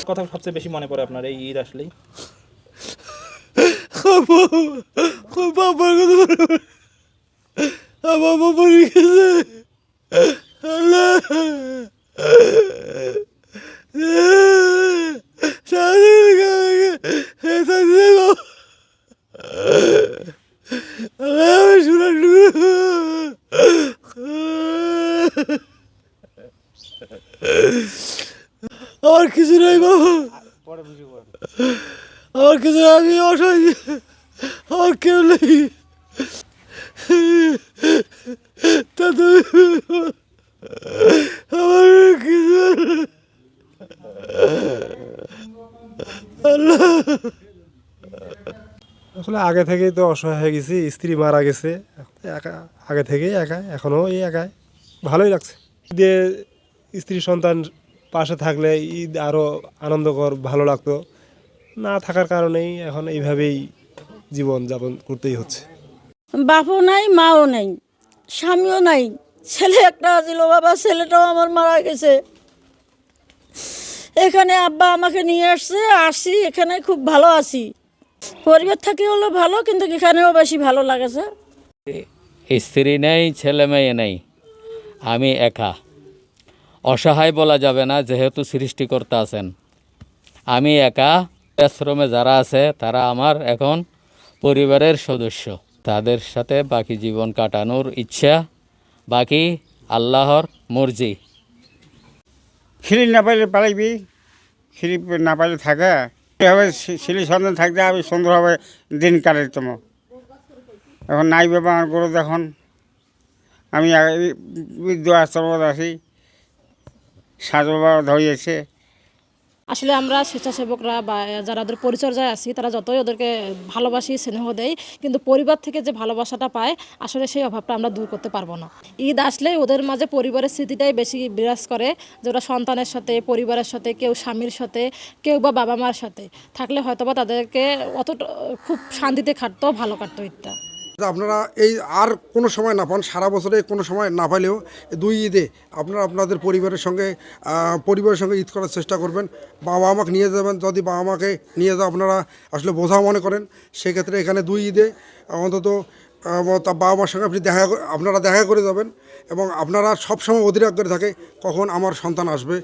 কথা সবচেয়ে বেশি মনে পড়ে আপনার এই ঈদ আসলেই? বাবার কথা মনে পড়ে। বাবা মরে গেছে। আল্লাহ আমার কিছু নাই বাবা, আমার কিছু নাই, আমি অসহায়, আমার কেউ নেই। তা তুমি আমার কিছু আল্লাহ। আসলে আগে থেকেই তো অসহায় হয়ে গেছি, স্ত্রী মারা গেছে, একা আগে থেকেই একা, এখনও এই একাই, ভালোই লাগছে। ঈদে স্ত্রী সন্তান পাশে থাকলে ঈদ আরও আনন্দকর ভালো লাগতো, না থাকার কারণেই এখন এইভাবেই জীবন যাপন করতেই হচ্ছে। বাপও নাই, মাও নাই, স্বামীও নাই, ছেলে একটা ছিল বাবা, ছেলেটাও আমার মারা গেছে। এখানে আব্বা আমাকে নিয়ে আসি, এখানে খুব ভালো আছি। পরিবার থাকি হলো ভালো, কিন্তু এখানেও বেশি ভালো লাগেছে। স্ত্রী নেই, ছেলে মেয়ে নেই, আমি একা। অসহায় বলা যাবে না, যেহেতু সৃষ্টিকর্তা আছেন। আমি একা। আশ্রমে যারা আছে তারা আমার এখন পরিবারের সদস্য। তাদের সাথে বাকি জীবন কাটানোর ইচ্ছা, বাকি আল্লাহর মর্জি। ছেলে না পাইলে পালাইবি, ছেলে না পাইলে থাকা এভাবে ছেলে সন্তান থাকতে আমি সুন্দরভাবে দিন কাটাইতাম। এখন নাই বাবা আমার গরু, এখন আমি বৃদ্ধ আশ্রমত আছি, সাজ বাবা ধরিয়েছে। আসলে আমরা স্বেচ্ছাসেবকরা বা যারা ওদের পরিচর্যায় আছি, তারা যতই ওদেরকে ভালোবাসি, স্নেহ দেয়, কিন্তু পরিবার থেকে যে ভালোবাসাটা পায়, আসলে সেই অভাবটা আমরা দূর করতে পারবো না। ঈদ আসলে ওদের মাঝে পরিবারের স্মৃতিটাই বেশি বিরাজ করে, যে ওরা সন্তানের সাথে, পরিবারের সাথে, কেউ স্বামীর সাথে, কেউ বা বাবা মার সাথে থাকলে হয়তোবা তাদেরকে অতটা খুব শান্তিতে কাটতো, ভালো কাটতো ঈদটা। আপনারা এই আর কোনো সময় না পান, সারা বছরে কোনো সময় না পাইলেও দুই ঈদে আপনারা আপনাদের পরিবারের সঙ্গে ঈদ করার চেষ্টা করবেন। বাবা মাকে নিয়ে যাবেন, যদি বাবা মাকে নিয়ে যাওয়া আপনারা আসলে বোঝা মনে করেন, সেক্ষেত্রে এখানে দুই ঈদে অন্তত বাবা মার সঙ্গে আপনারা দেখা করে যাবেন, এবং আপনারা সবসময় অধীর আগ্রহে থাকে কখন আমার সন্তান আসবে।